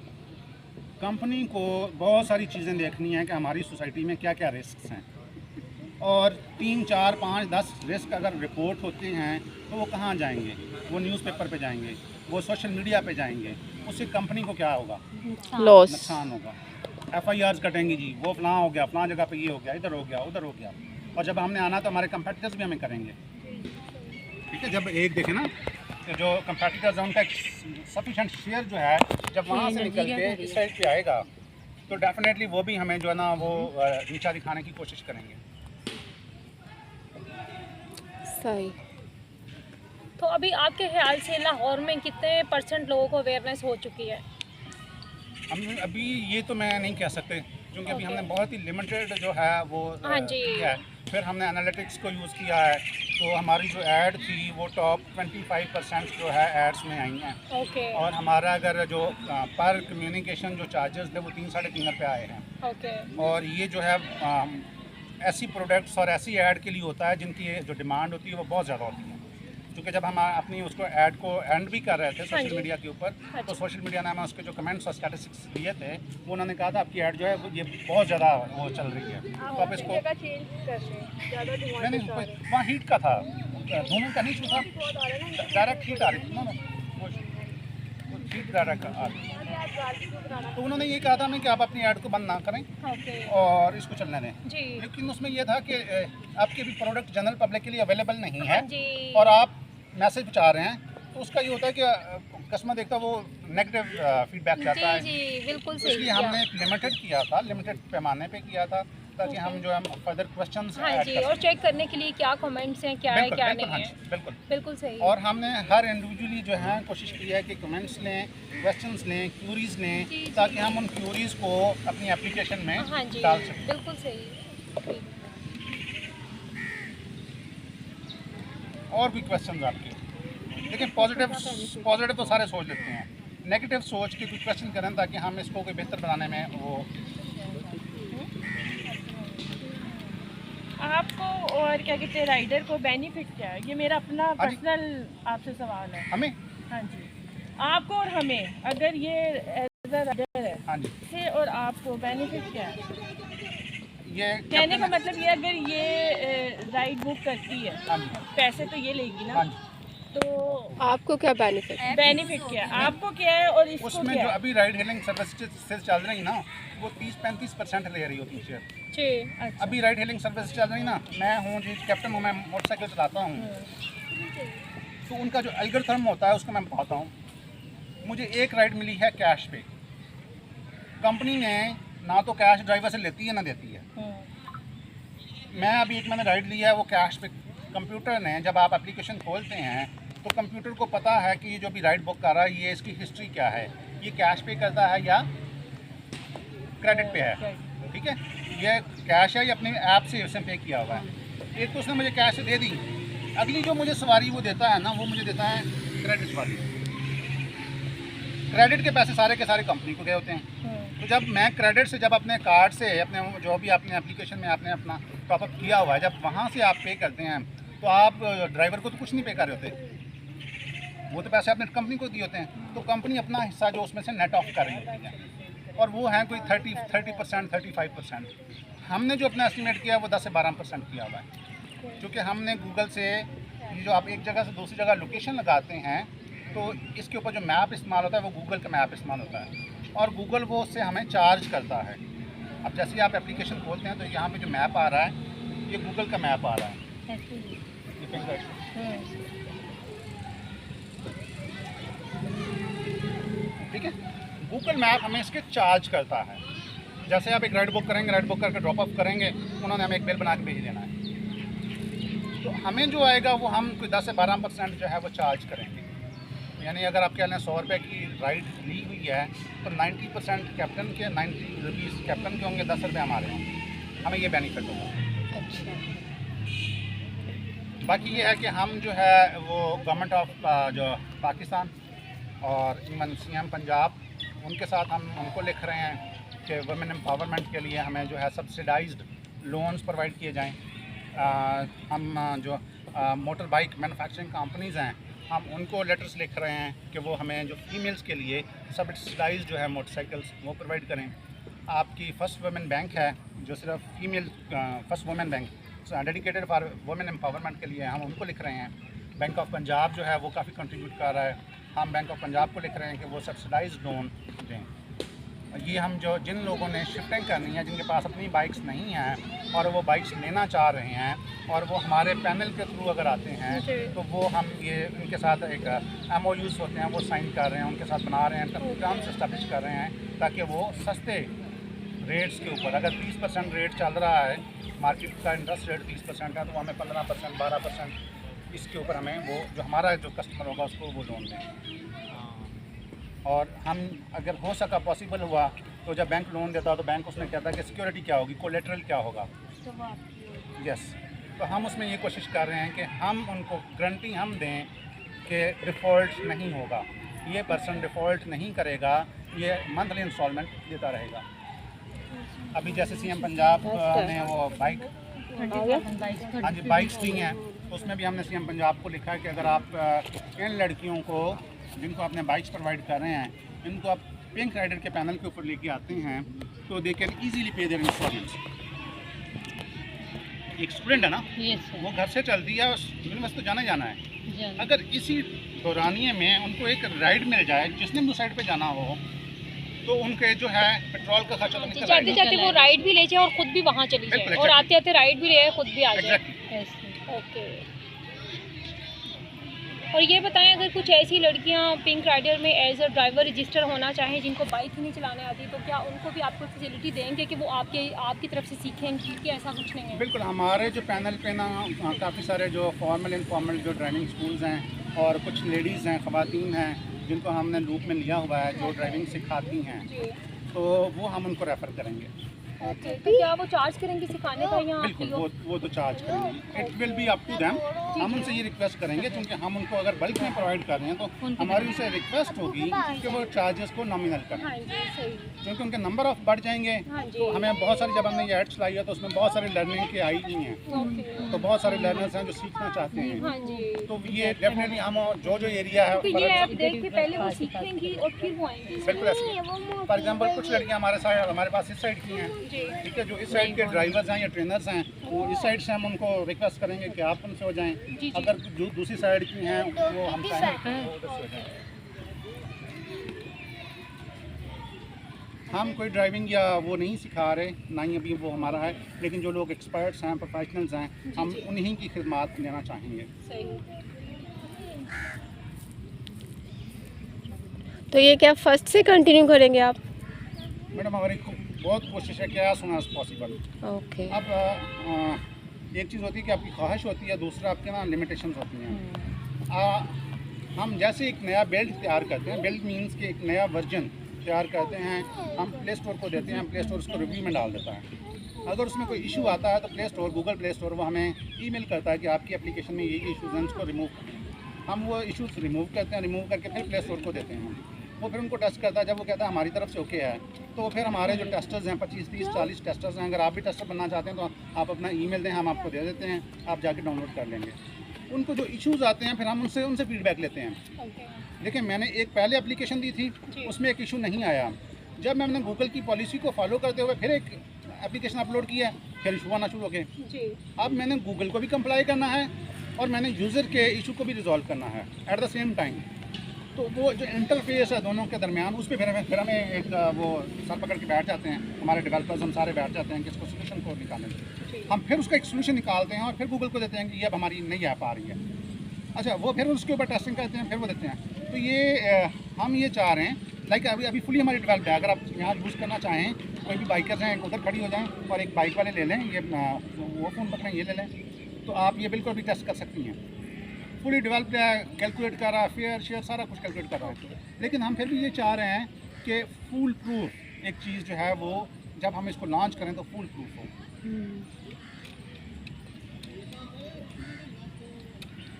कंपनी को बहुत सारी चीज़ें देखनी है कि हमारी सोसाइटी में क्या क्या रिस्क हैं, और 3, 4, 5, 10 रिस्क अगर रिपोर्ट होते हैं तो वो कहाँ जाएंगे? वो न्यूज़पेपर पे जाएंगे, वो सोशल मीडिया पे जाएंगे, उससे कंपनी को क्या होगा? लॉस। नुकसान होगा। FIRs कटेंगे जी, वो फलां हो गया, फलां जगह पे ये हो गया, इधर हो गया, उधर हो गया, और जब हमने आना तो हमारे कंपेटिटर्स भी हमें करेंगे। ठीक है, जब एक देखें ना कि जो कंपेटिटर्स हैं उनका सफिशेंट शेयर जो है जब वहाँ से निकल के इस साइड पे आएगा, तो डेफिनेटली वो भी हमें जो है ना वो नीचा दिखाने की कोशिश करेंगे। सही। तो अभी आपके ख्याल से लाहौर में कितने % लोगों को अवेयरनेस हो चुकी है? हम अभी ये तो मैं नहीं कह सकते, क्योंकि अभी हमने बहुत ही लिमिटेड जो है वो हाँ जी। किया है। फिर हमने एनालिटिक्स को यूज़ किया है, तो हमारी जो ऐड थी वो टॉप 25% जो है एड्स में आई हैं, ओके, और हमारा अगर जो पर कम्युनिकेशन जो चार्जेस थे वो 3-3.5 रुपये आए हैं। ओके, और ये जो है ऐसी प्रोडक्ट्स और ऐसी ऐड के लिए होता है जिनकी जो डिमांड होती है वो बहुत ज़्यादा होती है। क्योंकि जब हम अपनी उसको ऐड को एंड भी कर रहे थे सोशल जी। मीडिया के ऊपर, तो अच्छा। सोशल मीडिया ने हमें उसके जो कमेंट्स और स्टैटिस्टिक्स दिए थे वो उन्होंने कहा था आपकी ऐड जो है वो ये बहुत ज़्यादा वो चल रही है, तो आप इसको जगह चेंज करते हैं, ज़्यादा डिमांड नहीं वहाँ हीट का था, धूमन का नहीं छू था, डायरेक्ट हीट आ रही थी ना, वो हीट डायरेक्ट आ रही थी। तो उन्होंने ये कहा था हमें कि आप अपनी ऐड को बंद ना करें ओके, और इसको चलने दें, जी, लेकिन उसमें यह था कि आपके भी प्रोडक्ट जनरल पब्लिक के लिए अवेलेबल नहीं है, जी, और आप मैसेज पहुँचा रहे हैं, तो उसका ये होता है कि कस्टमर देखता है वो नेगेटिव फीडबैक चाहता है। जी, बिल्कुल तो सही इसलिए किया। हमने एक लिमिटेड किया था, लिमिटेड पैमाने पे किया था, ताकि हम जो है फर्दर क्वेश्चंस हाँ जी, और चेक करने के लिए क्या कमेंट्स हैं, क्या है क्या नहीं है। बिल्कुल। बिल्कुल सही। और हमने हर इंडिविजुअली जो है कोशिश की है कि कमेंट्स लें, क्वेश्चंस लें, क्यूरीज लें, ताकि हम उन क्यूरीज को अपनी एप्लीकेशन में हाँ जी, डाल सकें। बिल्कुल सही। और भी क्वेश्चंस आपके, लेकिन पॉजिटिव तो सारे सोच लेते हैं, नेगेटिव सोच के कुछ क्वेश्चन करें ताकि हम इसको कोई बेहतर बनाने में वो। आपको और क्या कहते हैं राइडर को बेनिफिट क्या है? ये मेरा अपना हाँ जी। पर्सनल आपसे सवाल है। हमें हाँ जी, आपको और हमें, अगर ये एज अ राइडर है हाँ जी, से और आपको बेनिफिट क्या है? ये कहने का मतलब ये, अगर ये राइड बुक करती है, हाँ जी, पैसे तो ये लेगी हाँ ना, जी। तो आपको क्या बेनिफिट? बेनिफिट क्या है? आपको क्या है और इसको उसमें क्या जो है? अभी राइड हेलिंग सर्विस चल रही ना, वो 30-35% ले रही होती है शेयर। जी, अच्छा। अभी राइड हेलिंग सर्विस चल रही ना, मैं हूँ जी कैप्टन हूँ, मैं मोटरसाइकिल चलाता हूँ, तो उनका जो एल्गोरिथम होता है उसको मैं बताता हूँ। मुझे एक राइड मिली है कैश पे, कंपनी ने ना तो कैश ड्राइवर से लेती है ना देती है। मैं अभी मैंने राइड लिया है वो कैश पे। कंप्यूटर ने जब आप एप्लीकेशन खोलते हैं तो कंप्यूटर को पता है कि ये जो भी राइड बुक कर रहा है ये इसकी हिस्ट्री क्या है, ये कैश पे करता है या क्रेडिट पे है, ठीक है, ये कैश है या अपने ऐप से उसने पे किया हुआ है। एक तो उसने मुझे कैश दे दी, अगली जो मुझे सवारी वो देता है ना, वो मुझे देता है क्रेडिट सवारी। क्रेडिट के पैसे सारे के सारे कंपनी को गए होते हैं। तो जब मैं क्रेडिट से, जब अपने कार्ड से, अपने जो भी आपने एप्लीकेशन में आपने अपना टॉपअप किया हुआ है, जब वहाँ से आप पे करते हैं तो आप ड्राइवर को तो कुछ नहीं पे कर रहे होते, वो तो पैसे आपने कंपनी को दिए होते हैं। तो कंपनी अपना हिस्सा जो उसमें से नेट ऑफ कर रही होती है, और वो है कोई 30%, 35%। हमने जो अपना एस्टिमेट किया है वो 10 से 12% किया हुआ है, क्योंकि हमने गूगल से, ये जो आप एक जगह से दूसरी जगह लोकेशन लगाते हैं तो इसके ऊपर जो मैप इस्तेमाल होता है वो गूगल का मैप इस्तेमाल होता है, और गूगल वो उससे हमें चार्ज करता है। अब जैसे ही आप एप्लीकेशन खोलते हैं तो यहाँ पे जो मैप आ रहा है ये गूगल का मैप आ रहा है, ये फिंगर, ठीक है। गूगल मैप हमें इसके चार्ज करता है। जैसे आप एक राइड बुक करेंगे, राइड बुक करके ड्रॉप ऑफ करेंगे, उन्होंने हमें एक बिल बना के भेज देना है, तो हमें जो आएगा वो हम कोई 10 से 12% जो है वो चार्ज करेंगे। यानी अगर आपके यहाँ 100 रुपये की राइड ली हुई है तो 90% कैप्टन के, 90 रुपीज़ कैप्टन के होंगे, 10 रुपये हमारे होंगे, हमें ये बेनिफिट होगा। बाकी ये है कि हम जो है वो गवर्नमेंट ऑफ जो पाकिस्तान और इवन CM पंजाब, उनके साथ हम उनको लिख रहे हैं कि वुमेन एम्पावरमेंट के लिए हमें जो है सब्सिडाइज्ड लोन्स प्रोवाइड किए जाएँ। हम जो मोटर बाइक मैन्युफैक्चरिंग कंपनीज़ हैं, हम उनको लेटर्स लिख रहे हैं कि वो हमें जो फीमेल्स के लिए सब्सिडाइज जो है मोटरसाइकिल्स वो प्रोवाइड करें। आपकी फ़र्स्ट वुमेन बैंक है जो सिर्फ female first women bank dedicated for women empowerment के लिए, हम उनको लिख रहे हैं। बैंक ऑफ पंजाब जो है वो काफ़ी कंट्रीब्यूट कर रहा है, हम बैंक ऑफ पंजाब को लिख रहे हैं कि वो सब्सिडाइज लोन दें। ये हम जो जिन लोगों ने शिफ्टिंग करनी है, जिनके पास अपनी बाइक्स नहीं हैं और वो बाइक्स लेना चाह रहे हैं और वो हमारे पैनल के थ्रू अगर आते हैं तो वो हम ये उनके साथ एक MOUs होते हैं वो साइन कर रहे हैं, उनके साथ बना रहे हैं, टर्म्स इस्टेब्लिश कर रहे हैं ताकि वो सस्ते रेट्स के ऊपर, अगर 30% रेट चल रहा है, मार्केट का इंटरेस्ट रेट 30% है, तो हमें 15%, 12% इसके ऊपर हमें वो जो हमारा जो कस्टमर होगा उसको वो लोन दें। और हम अगर हो सका पॉसिबल हुआ तो जब बैंक लोन देता तो बैंक उसमें कहता है कि सिक्योरिटी क्या होगी, कोलेटरल क्या होगा। यस, तो हम उसमें ये कोशिश कर रहे हैं कि हम उनको गारंटी हम दें कि डिफ़ॉल्ट नहीं होगा, ये पर्सन डिफ़ॉल्ट नहीं करेगा, ये मंथली इंस्टॉलमेंट देता रहेगा। अभी जैसे CM पंजाब ने वो बाइक, हाँ जी, बाइक्स दी हैं, तो उसमें भी हमने CM पंजाब को लिखा है कि अगर आप इन लड़कियों को जिनको आपने बाइक्स प्रोवाइड कर रहे हैं, इनको आप पिंक राइडर के पैनल के ऊपर लेके आते हैं तो दे कैन ईजीली पे देयर इंस्टॉलमेंट्स। एक स्टूडेंट है ना, वो घर से चलती है, यूनिवर्सिटी तो जाना है, अगर इसी दौरानिए में उनको एक राइड मिल जाए जिसने दूसरी साइड पे जाना हो तो उनके जो है पेट्रोल का खर्चा तो निकल जाते आएगा। जाते वो राइड भी ले जाए और खुद भी वहाँ चली जाए, बिल्कुल, और आते आते राइड भी ले जाए, खुद भी आ जाए। Exactly. ओके। और ये बताएं, अगर कुछ ऐसी लड़कियां पिंक राइडर में एज अ ड्राइवर रजिस्टर होना चाहें जिनको बाइक ही नहीं चलाने आती, तो क्या उनको भी आपको फैसिलिटी देंगे कि वो आपकी तरफ से सीखेंगी कि ऐसा कुछ नहीं है? बिल्कुल, हमारे जो पैनल पे ना काफ़ी सारे जो फॉर्मल इनफॉर्मल जो ड्राइविंग स्कूल्स हैं और कुछ लेडीज़ हैं, ख़वातीन हैं जिनको हमने लूप में लिया हुआ है जो ड्राइविंग सिखाती हैं, जी, तो वो हम उनको रेफ़र करेंगे। ओके। तो क्या वो चार्ज करेंगे सिखाने का या बिल्कुल, वो तो चार्ज करेंगे। It will be up to them. हम उनसे ये रिक्वेस्ट करेंगे क्योंकि हम उनको अगर बल्क में प्रोवाइड कर रहे हैं तो हमारी उनसे रिक्वेस्ट होगी कि वो चार्जेस को नॉमिनल करें, हाँ जी, सही। क्योंकि उनके नंबर ऑफ बढ़ जाएंगे। हाँ जी, तो हमें बहुत सारी, जब हमने ये एड्स लाई है तो उसमें बहुत सारे लर्निंग के आई हुई हैं, ओके। तो बहुत सारे लर्नर्स हैं जो सीखना चाहते हैं। हाँ जी, तो ये डेफिनेटली हम जो एरिया है तो ये ऐप देख के पहले वो सीखेंगी और फिर वो आएंगी। बिल्कुल ऐसे। फॉर एग्जाम्पल कुछ लड़कियाँ हमारे पास इस साइड की हैं, जी, ठीक है, जो इस साइड के ड्राइवर्स हैं या ट्रेनर्स हैं, वो इस साइड से हम उनको रिक्वेस्ट करेंगे कि आप उनसे हो जाएं। जी। अगर जो दूसरी साइड की हैं वो हम चाहेंगे कि वो उधर से हो जाएं। हम कोई ड्राइविंग या वो नहीं सिखा रहे, ना ही अभी वो हमारा है, लेकिन जो लोग एक्सपर्ट्स हैं, प्रोफेशनल्स हैं, हम उन्हीं की खिदमत लेना चाहेंगे। सही। तो ये क्या फर्स्ट से कंटिन्यू करेंगे आप? मैडम हमारी बहुत कोशिश है कि as soon as possible. Okay. अब एक चीज़ होती है कि आपकी ख्वाहिश होती है, दूसरा आपके ना लिमिटेशंस होती हैं। हम जैसे एक नया बेल्ट तैयार करते हैं, बेल्ट मीन्स कि एक नया वर्जन तैयार करते हैं, हम प्ले स्टोर को देते हैं, प्ले स्टोर उसको रिव्यू में डाल देता है। अगर उसमें कोई इशू आता है तो play store, Google play store वो हमें ईमेल करता है कि आपकी एप्लीकेशन में ये इशूज़ हैं, उसको रिमूव करें। हम वो इशूज़ रिमूव करते हैं, रिमूव करके फिर प्ले स्टोर को देते हैं। वो फिर उनको टेस्ट करता है, जब वो कहता है हमारी तरफ से ओके है, तो फिर हमारे जो टेस्टर्स हैं 25, 30, 40 टेस्टर्स हैं, अगर आप भी टेस्टर बनना चाहते हैं तो आप अपना ईमेल दें, हम आपको दे देते हैं, आप जाके डाउनलोड कर लेंगे। उनको जो इश्यूज़ आते हैं फिर हम उनसे फीडबैक लेते हैं। ओके। देखिए, मैंने एक पहले एप्लीकेशन दी थी, उसमें एक इशू नहीं आया। जब मैंने गूगल की पॉलिसी को फॉलो करते हुए फिर एक एप्लीकेशन अपलोड किया, फिर इशू आना शुरू हो गए। जी, अब मैंने गूगल को भी कंप्लाई करना है और मैंने यूज़र के इशू को भी रिजॉल्व करना है एट द सेम टाइम। तो वो जो इंटरफेस है दोनों के दरमियान, उस पर फिर हमें एक वो सर पकड़ के बैठ जाते हैं, हमारे डेवलपर्स हम सारे बैठ जाते हैं कि इसको सोल्यूशन को निकालें। हम फिर उसका एक सोल्यूशन निकालते हैं और फिर गूगल को देते हैं कि ये अब हमारी नहीं आ पा रही है। अच्छा, वो फिर उसके ऊपर टेस्टिंग करते हैं, फिर वो देते हैं। तो ये हम ये चाह रहे हैं, लाइक अभी फुली हमारी डेवलप्ड है। अगर आप यहाँ यूज़ करना चाहें, कोई भी बाइकर्स हैं उधर खड़ी हो जाएं और एक बाइक वाले ले लें, ये वो फ़ोन पकड़ें, ये ले लें, तो आप ये बिल्कुल भी टेस्ट कर सकती हैं। फुली डेवलप्ड है, कैलकुलेट कर रहा है, फेयर शेयर सारा कुछ कैलकुलेट कर रहा है। लेकिन हम फिर भी ये चाह रहे हैं कि फुल प्रूफ एक चीज़ जो है वो जब हम इसको लॉन्च करें तो फुल प्रूफ हो।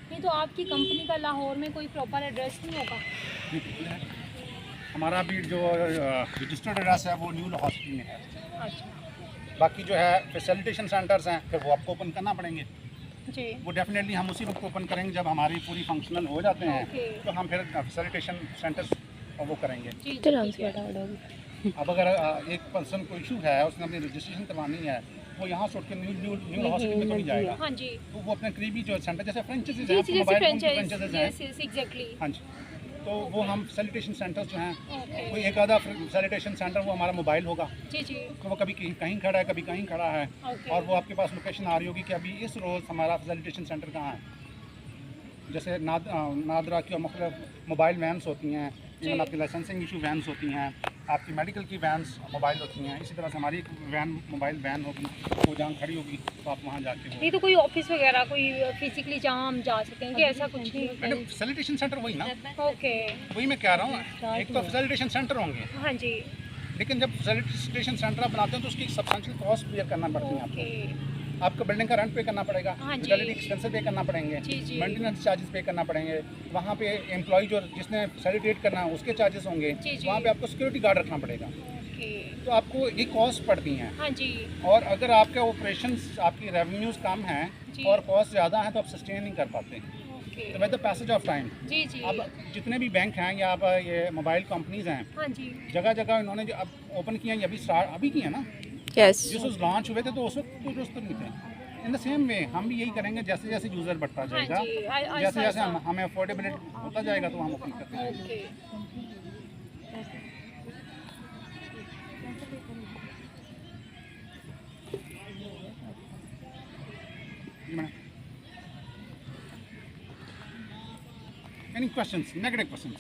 नहीं तो आपकी कंपनी का लाहौर में कोई प्रॉपर एड्रेस नहीं होगा? हमारा भी जो रजिस्टर्ड एड्रेस है वो न्यू लाहौर सिटी में है। अच्छा, बाकी जो है फैसिलिटेशन सेंटर्स हैं फिर वो आपको ओपन करना पड़ेंगे। जी, वो डेफिनेटली हम उसी वक्त ओपन करेंगे जब हमारी पूरी फंक्शनल हो जाते हैं। ओके। तो हम फिर फैसिलिटेशन सेंटर्स वो करेंगे। जी, तो ठीक है। अब अगर एक पर्सन को इशू है, उसने अपनी रजिस्ट्रेशन करवानी है, वो यहाँ से उठ के न्यू लाहौर सिटी में तो नहीं जाएगा। हाँ जी, तो वो अपने करीबी जो सेंटर जैसे फ्रेंचाइजीज जी, हैं, जी, जैसे मोबाइल फोन की फ्रेंचाइज, फ्रेंचाइजीज हैं, यस यस एग्जैक्टली। हाँ जी, तो वो हम फैसिलिटेशन सेंटर्स जो हैं, ओके, कोई एक आधा फैसिलिटेशन सेंटर वो हमारा मोबाइल होगा, जी जी, तो वो कभी कहीं खड़ा है, कभी कहीं खड़ा है, ओके, और वो आपके पास लोकेशन आ रही होगी कि अभी इस रोज़ हमारा फैसिलिटेशन सेंटर कहाँ है। जैसे नादरा की मुख्तलिफ मोबाइल वैन्स होती हैं, इवन आपकी लाइसेंसिंग इशू वैन्स होती हैं, आपकी मेडिकल की वैन्स मोबाइल होती हैं, इसी तरह से हमारी एक मोबाइल वैन होगी, वो जहाँ खड़ी होगी तो आप वहाँ जाके नहीं तो कोई ऑफिस वगैरह कोई फिजिकली जहाँ हम जा सकेंगे ऐसा कुछ नहीं? मैडम फैसिलिटेशन सेंटर वही ना, ओके, वही मैं कह रहा हूँ, एक तो फैसिलिटेशन सेंटर होंगे, हाँ जी, लेकिन जब फैसिलिटेशन सेंटर आप बनाते हैं तो उसकी सब्सटेंशियल कॉस्ट पेयर करना पड़ती है ओके, आपको। आपको बिल्डिंग का रेंट पे करना पड़ेगा, हाँ जी। यूटिलिटी एक्सपेंसेस पे करना पड़ेंगे, जी, जी। मेंटेनेंस चार्जेस पे करना पड़ेंगे, वहाँ पे एम्प्लॉय जो जिसने फैसिलिटेट करना है उसके चार्जेस होंगे, जी, जी। वहाँ पे आपको सिक्योरिटी गार्ड रखना पड़ेगा, ओके, तो आपको ये कॉस्ट पड़ती हैं। हाँ जी, और अगर आपके ऑपरेशंस, आपकी रेवेन्यूज़ कम हैं जी। और कॉस्ट ज़्यादा हैं तो आप सस्टेन नहीं कर पाते। ओके, तो with the passage of time जी जी, अब जितने भी बैंक हैं या अब ये मोबाइल कंपनीज़ हैं, हाँ जी, जगह जगह इन्होंने जो अब ओपन किया है, अभी की है ना, यस। जिस उस लॉन्च हुए थे तो उस वक्त कोई दोस्त नहीं थे। इन द सेम वे हम भी यही करेंगे, जैसे जैसे यूज़र बढ़ता हाँ जाएगा, जी, जैसे जैसे हमें अफोर्डेबिलिटी होता जाएगा तो हम ओपन करते हैं। ओके, जी madam. Any questions, negative questions?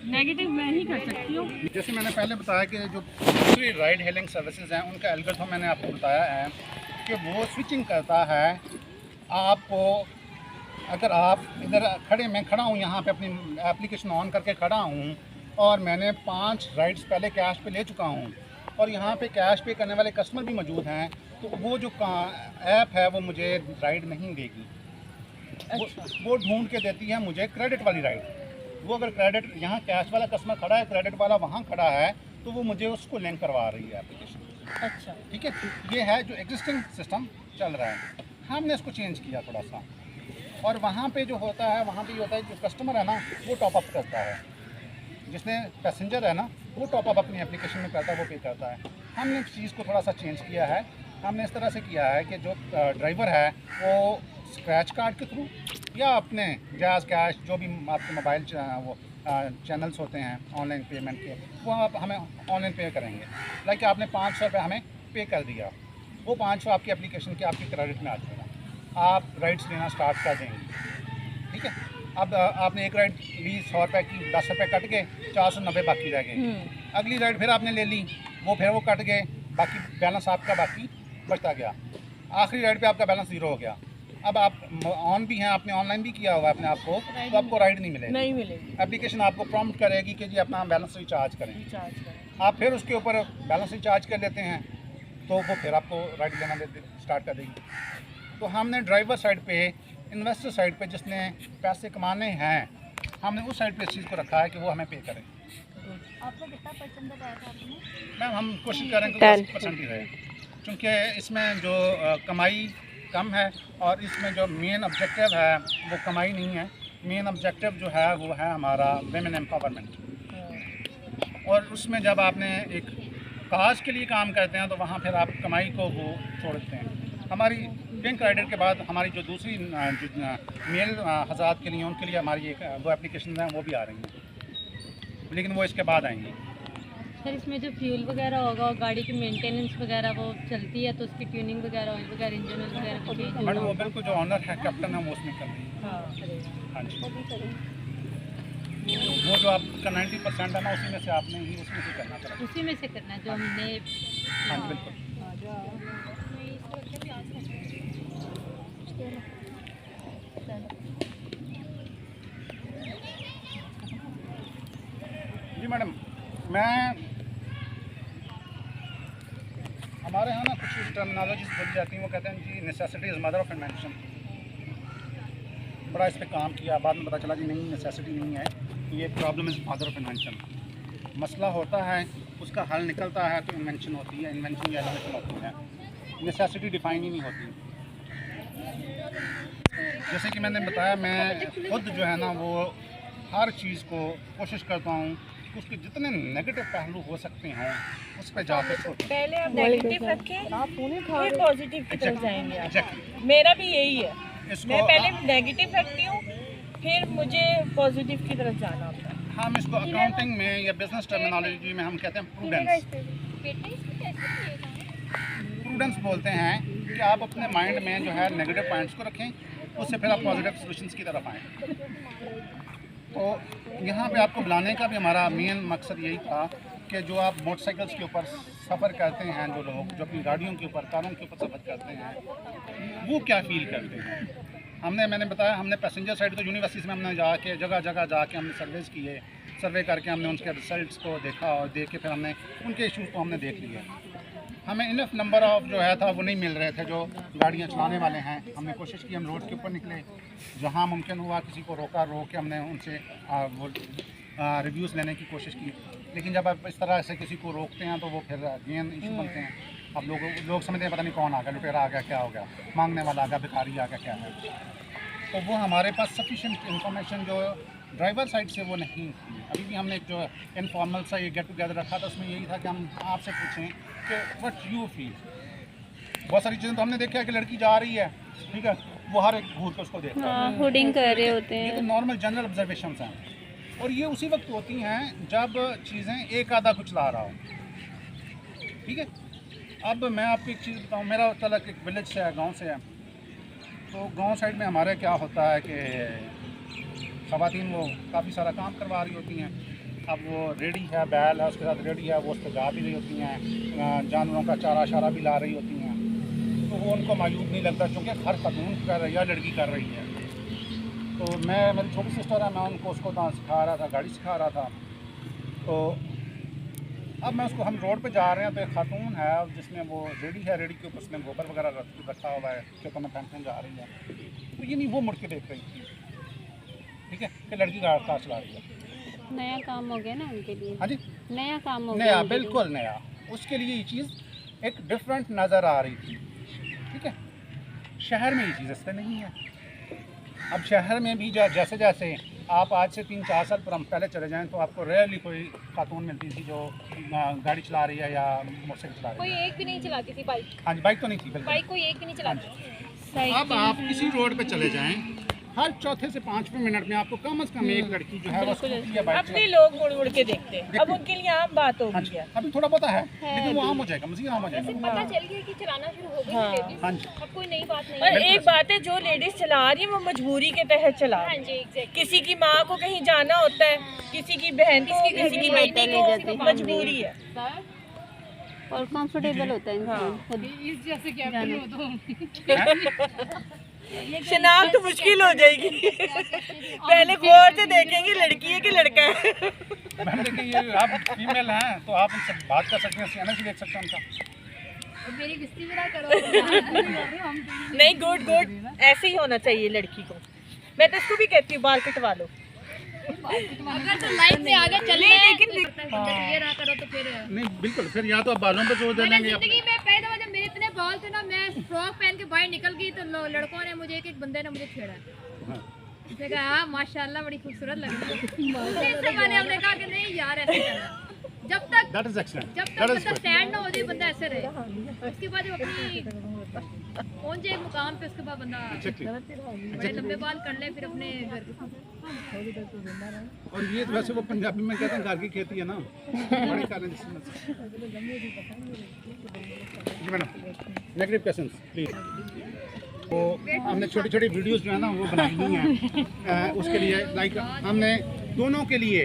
Negative मैं ही कर सकती हूँ। जैसे मैंने पहले बताया कि जो दूसरी राइड हेलिंग सर्विसेज हैं उनका एल्गोरिथम मैंने आपको बताया है कि वो स्विचिंग करता है आपको। अगर आप इधर मैं खड़ा हूँ यहाँ पे, अपनी एप्लीकेशन ऑन करके खड़ा हूँ और मैंने 5 राइड्स पहले कैश पे ले चुका हूँ और यहाँ पे कैश पे करने वाले कस्टमर भी मौजूद हैं, तो वो जो ऐप है वो मुझे राइड नहीं देगी। वो ढूंढ के देती है मुझे क्रेडिट वाली राइड। वो अगर क्रेडिट, यहाँ कैश वाला कस्टमर खड़ा है, क्रेडिट वाला वहाँ खड़ा है, तो वो मुझे उसको लिंक करवा रही है एप्लीकेशन। अच्छा, ठीक है, ये है जो एग्जिस्टिंग सिस्टम चल रहा है। हमने इसको चेंज किया थोड़ा सा, और वहाँ पे जो होता है, वहाँ पे ये होता है जो कस्टमर है ना वो टॉप अप करता है, जिसने पैसेंजर है ना वो टॉप अप अपनी एप्लीकेशन में करता है, वो पे करता है। हमने इस चीज़ को थोड़ा सा चेंज किया है। हमने इस तरह से किया है कि जो ड्राइवर है वो स्क्रैच कार्ड के थ्रू या अपने जायज़ कैश, जो भी आपके मोबाइल वो चैनल्स होते हैं ऑनलाइन पेमेंट के, वो आप हमें ऑनलाइन पे करेंगे। लाइक आपने 500 रुपये हमें पे कर दिया, वो 500 आपकी एप्लीकेशन के आपके क्रेडिट में आ जाएगा, आप राइड्स लेना स्टार्ट कर देंगे। ठीक है, अब आपने एक राइड ली 100 रुपये की, 10 रुपये कट गए, 490 बाकी रह गए। अगली राइड फिर आपने ले ली, वो फिर वो कट गए, बाकी बैलेंस आपका बाकी बचता गया। आखिरी राइड पे आपका बैलेंस 0 हो गया। अब आप ऑन भी हैं, आपने ऑनलाइन भी किया होगा अपने आप को, तो आपको राइड नहीं मिलेगी। नहीं मिलेगी। एप्लीकेशन आपको प्रॉम्प्ट करेगी कि जी अपना बैलेंस रिचार्ज करें। रिचार्ज करें। आप फिर उसके ऊपर बैलेंस रिचार्ज कर लेते हैं, तो वो फिर आपको राइड लेना स्टार्ट कर देगी। तो हमने ड्राइवर साइड पे, इन्वेस्टर साइड पे जिसने पैसे कमाने हैं, हमने उस साइड पे इस चीज़ को रखा है कि वो हमें पे करें। आपको कितना परसेंट बताया था आपने? मैम हम कोशिश करें कि 10% ही रहे, क्योंकि इसमें जो कमाई कम है और इसमें जो मेन ऑब्जेक्टिव है वो कमाई नहीं है। मेन ऑब्जेक्टिव जो है वो है हमारा वेमेन एम्पावरमेंट। और उसमें जब आपने एक काज के लिए काम करते हैं तो वहाँ फिर आप कमाई को वो छोड़ते हैं। हमारी पिंक राइडर के बाद हमारी जो दूसरी जो मेल हज़रात के लिए, उनके लिए हमारी एक वो एप्लीकेशन है वो भी आ रही हैं, लेकिन वो इसके बाद आएंगी। सर इसमें जो फ्यूल वगैरह होगा और गाड़ी की मेंटेनेंस वगैरह वो चलती है, तो उसकी ट्यूनिंग वगैरह, ऑयल वगैरह, इंजन ऑयल वगैरह को चेंज मैडम वो बिल्कुल जो ऑनर है, कैप्टन है, वो उसमें कर रही है। हाँ जी, वो जो आपका 90% है ना, उसी में से आपने ही उसमें से करना पड़ेगा। उसी में से करना है जो हमने। हाँ जी बिल्कुल। जी मैडम, मैं हमारे यहाँ ना कुछ टर्मिनोलॉजीज बोली जाती हैं, वो कहते हैं जी necessity is mother of invention. बड़ा इस पे काम किया, बाद में पता चला जी नहीं, नेसेसिटी नहीं है, ये problem is mother of invention. मसला होता है, उसका हल निकलता है तो इन्वेंशन होती है, इन्वेंशन या इनोवेशन होती है। नेसेसिटी डिफाइन ही नहीं होती। जैसे कि मैंने बताया, मैं खुद जो है ना वो हर चीज़ को कोशिश करता हूँ उसके जितने नेगेटिव पहलू हो सकते हैं उस पर जाके सोचें। पहले आप नेगेटिव रखें, फिर पॉजिटिव की तरफ जाएंगे आप। एग्जैक्टली, मेरा भी यही है, इसको मैं पहले नेगेटिव रखती हूँ, फिर मुझे पॉजिटिव की तरफ जाना होता है। हम इसको अकाउंटिंग में या बिजनेस टर्मिनोलॉजी में हम कहते हैं प्रूडेंस। प्रूडेंस बोलते हैं कि आप अपने माइंड में जो है नेगेटिव पॉइंट्स को रखें, उससे फिर आप पॉजिटिव सॉल्यूशंस की तरफ आएँ। तो यहाँ पे आपको बुलाने का भी हमारा मेन मकसद यही था कि जो आप मोटरसाइकिल्स के ऊपर सफ़र करते हैं, जो लोग जो अपनी गाड़ियों के ऊपर, कारों के ऊपर सफ़र करते हैं, वो क्या फील करते हैं। मैंने बताया, हमने पैसेंजर साइड तो यूनिवर्सिटीज़ में हमने जाके जगह जगह जाके हमने सर्वेस किए, सर्वे करके हमने उनके रिजल्ट्स को देखा और देख के फिर हमने उनके इशूज़ को हमने देख लिए। हमें इनफ नंबर ऑफ जो है था वो नहीं मिल रहे थे जो गाड़ियाँ चलाने वाले हैं। हमने कोशिश की, हम रोड के ऊपर निकले, जहाँ मुमकिन हुआ किसी को रोक के हमने उनसे वो रिव्यूज़ लेने की कोशिश की। लेकिन जब आप इस तरह से किसी को रोकते हैं तो वो फिर अगेन इशू बनते हैं। अब लोग समझते हैं पता नहीं कौन आ गया, लुटेरा आ गया, क्या हो गया, मांगने वाला आ गया, भिखारी आ गया, क्या है। तो वो हमारे पास सफिशेंट इंफॉर्मेशन जो ड्राइवर साइड से वो नहीं थी। अभी भी हमने एक जो इनफॉर्मल सा ये गेट टुगेदर रखा था, उसमें यही था कि हम आपसे पूछें कि व्हाट यू फील। बहुत सारी चीज़ें तो हमने देखा है कि लड़की जा रही है, ठीक है, वो हर एक घूर के उसको देखता है, हुडिंग कर रहे होते ये तो हैं। नॉर्मल जनरल ऑब्जर्वेशन हैं, और ये उसी वक्त होती हैं जब चीज़ें एक आधा कुछ ला रहा हो। ठीक है, अब मैं आपको एक चीज़ बताऊँ, मेरा तलक एक विलेज से है, गाँव से है। तो गांव साइड में हमारे क्या होता है कि ख़वातीन वो काफ़ी सारा काम करवा रही होती हैं। अब वो रेडी है, बैल है, उसके साथ रेडी है, वो उस पर गा भी रही होती हैं, जानवरों का चारा शारा भी ला रही होती हैं। तो वो उनको मायूब नहीं लगता, क्योंकि हर खातून कर रही है, लड़की कर रही है। तो मेरी छोटी सिस्टर है, मैं उनको उसको सिखा रहा था, गाड़ी सिखा रहा था। तो अब मैं उसको, हम रोड पे जा रहे हैं, तो एक खातून है जिसमें वो रेडी है, रेडी के ऊपर उसने गोबर वगैरह रखा हुआ है, खेतों में पहन जा रही है। तो ये नहीं, वो मुड़ के देख रही थी, ठीक है, कि लड़की कार चला रही है। नया काम हो गया ना उनके लिए। हाँ जी, नया काम हो गया नया, उनके लिए। बिल्कुल नया। उसके लिए ये चीज़ एक डिफरेंट नज़र आ रही थी, ठीक है। शहर में ये चीज़ इस तरह नहीं है। अब शहर में भी जैसे जैसे आप आज से 3-4 साल पर हम पहले चले जाएं, तो आपको रेयरली कोई खातून मिलती थी जो गाड़ी चला रही है या मोटरसाइकिल चला रही कोई है। एक भी नहीं चलाती थी बाइक। हाँ जी, बाइक तो नहीं थी बिल्कुल। बाइक कोई एक भी नहीं चलाती। अब आप किसी रोड पे चले जाएं, हर चौथे से 5वें मिनट में आपको कम से कम एक लड़की जो है वो स्कूटी या बाइक अपने लोग मुड़ मुड़ के देखते हैं। अब उनके लिए आम बात हो हाँ गई जी, है। अभी थोड़ा बहुत है, लेकिन वो आम हो जाएगा, मज़ीद आम हो वैसे जाएगा। पता चल गया कि चलाना शुरू हो गई हाँ। लेडीज। हाँ जी, अब कोई नई बात नहीं पर है। एक बात है, जो लेडीज चला रही है वो मजबूरी के तहत चला हाँ रही है। जी, एग्जैक्टली। किसी की माँ को कहीं जाना होता है, किसी की बहन को, किसी की बेटी को मजबूरी है। और कंफर्टेबल होता है इंसान खुद। शनाख्त तो मुश्किल हो जाएगी। पहले गौर से देखेंगे लड़की है कि लड़का है। मैम देखिए, ये आप फीमेल हैं तो आप उनसे बात कर सकते हैं, एनर्जी देख सकते हैं उनका। मेरी बिस्ती भी ना करो। नहीं, गुड, ऐसे ही होना चाहिए लड़की को। मैं तो इसको भी कहती हूँ बाल कटवा लो। अगर तो लाइफ में आगे चले लेकिन ये ना करो तो फिर नहीं बिल्कुल, फिर या तो आप बालों पे जोर दे मैंने देंगे जिंदगी में पहली दफा जब मेरे इतने बाल थे ना, मैं फ्रॉक पहन के बाहर निकल गई तो लड़कों ने मुझे, एक बंदे ने मुझे छेड़ा। हाँ। उसने कहा हाँ माशाल्लाह बड़ी खूबसूरत लग रही है। इससे मैंने हमने कहा कि नहीं यार ऐसे करना, जब तक दैट इज एक्सीलेंट, जब तक दैट बंदा इज स्टैंड ना हो जाए बंदा ऐसे रहे। उसके बाद जब अपनी पहुंच जाए एक मुकाम पे, उसके बाद बंदा बड़े लंबे बाल कर ले, फिर अपने घर के। और ये तो वैसे वो पंजाबी में कहते हैं घर की खेती है ना, बड़े कारण जिसमें। जी मैडम, नेगेटिव क्वेश्चंस प्लीज। तो हमने छोटी छोटी वीडियोस जो है ना वो बनाई हुई हैं उसके लिए, लाइक हमने दोनों के लिए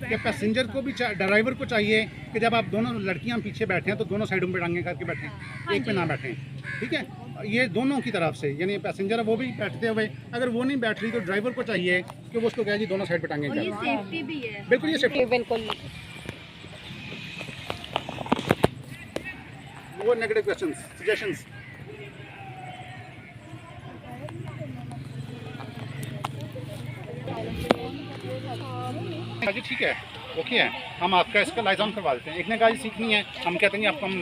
कि पैसेंजर को भी ड्राइवर को चाहिए कि जब आप दोनों लड़कियां पीछे बैठे हैं तो दोनों साइडों पे टांगे करके बैठें, एक पे ना बैठें, ठीक है। ये दोनों की तरफ से, यानी पैसेंजर है वो भी बैठते हुए, अगर वो नहीं बैठ रही तो ड्राइवर को चाहिए कि वो उसको कहे जी दोनों साइड पे टांगे और ये करें। सेफ्टी भी है। बिल्कुल, ये सेफ्टी, बिल्कुल। वो नेगेटिव क्वेश्चंस, सजेशंस। जी ठीक है, ओके है, हम आपका इसका लाइजाम करवा देते हैं। एक ने कहा सीखनी है, हम कहते हैं आपको हम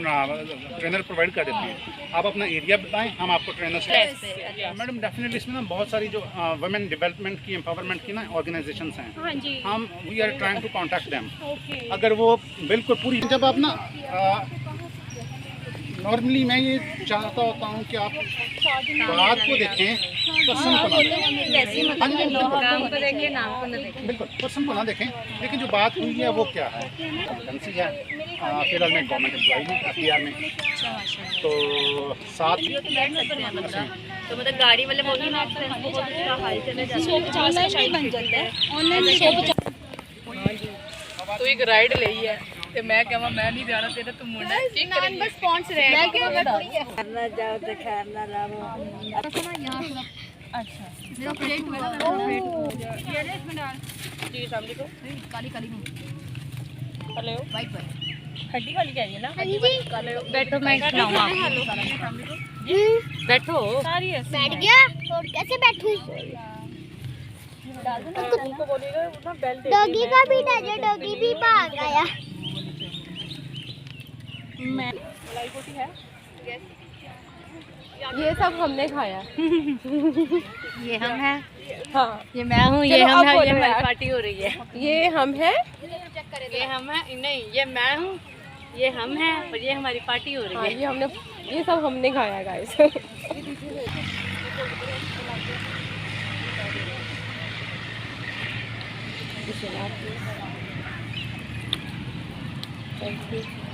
ट्रेनर प्रोवाइड कर देते हैं। आप अपना एरिया बताएं, हम आपको ट्रेनर से। मैडम डेफिनेटली इसमें ना बहुत सारी जो वुमेन डेवलपमेंट की, एम्पावरमेंट की ना ऑर्गेनाइजेशंस हैं, हाँ जी, हम we are trying to contact them. Okay. अगर वो बिल्कुल पूरी, जब आप ना नॉर्मली मैं ये चाहता होता हूँ कि आप बात को देखें, पर्सन को ना देखें। हाँ जी, बिल्कुल पर्सन को ना देखें, लेकिन जो बात हुई है वो क्या है। वैकेंसी है, फिलहाल मैं गवर्नमेंट एम्प्लॉई हूँ FDR में, तो साथ तो मतलब गाड़ी वाले बोल ना हाल चले जाते हैं। तो एक राइड ली है ते मैं कहवा मैं नहीं जाना तेरा, तू मुंडा की करेंगे। बस स्पॉन्सर है। मैं क्या करना जाओ तो खैरना रहो। अच्छा मेरा प्लेट में ये रे इसमें डाल जी सामने को काली काली में हेलो वाइट वाइट हड्डी वाली कह रही है ना। हाँ जी बैठो, मैं खिलाऊंगा। बैठो। सारी है बैठ गया और कैसे बैठूं? उनको बोलिएगा ना बेल दे डॉगी का भी डालो, डॉगी भी भाग आया। मलाई बोटी है। ये सब हमने खाया। ये हम हैं। हाँ, ये मैं हूँ, ये चलो हम अब हैं, बोलो ये हमारी यार। पार्टी हो रही है। ये हम हैं। ये हम हैं, नहीं ये मैं हूँ, ये हम हैं और ये हमारी पार्टी हो हाँ, रही है। ये सब हमने खाया गाइस। Thank you.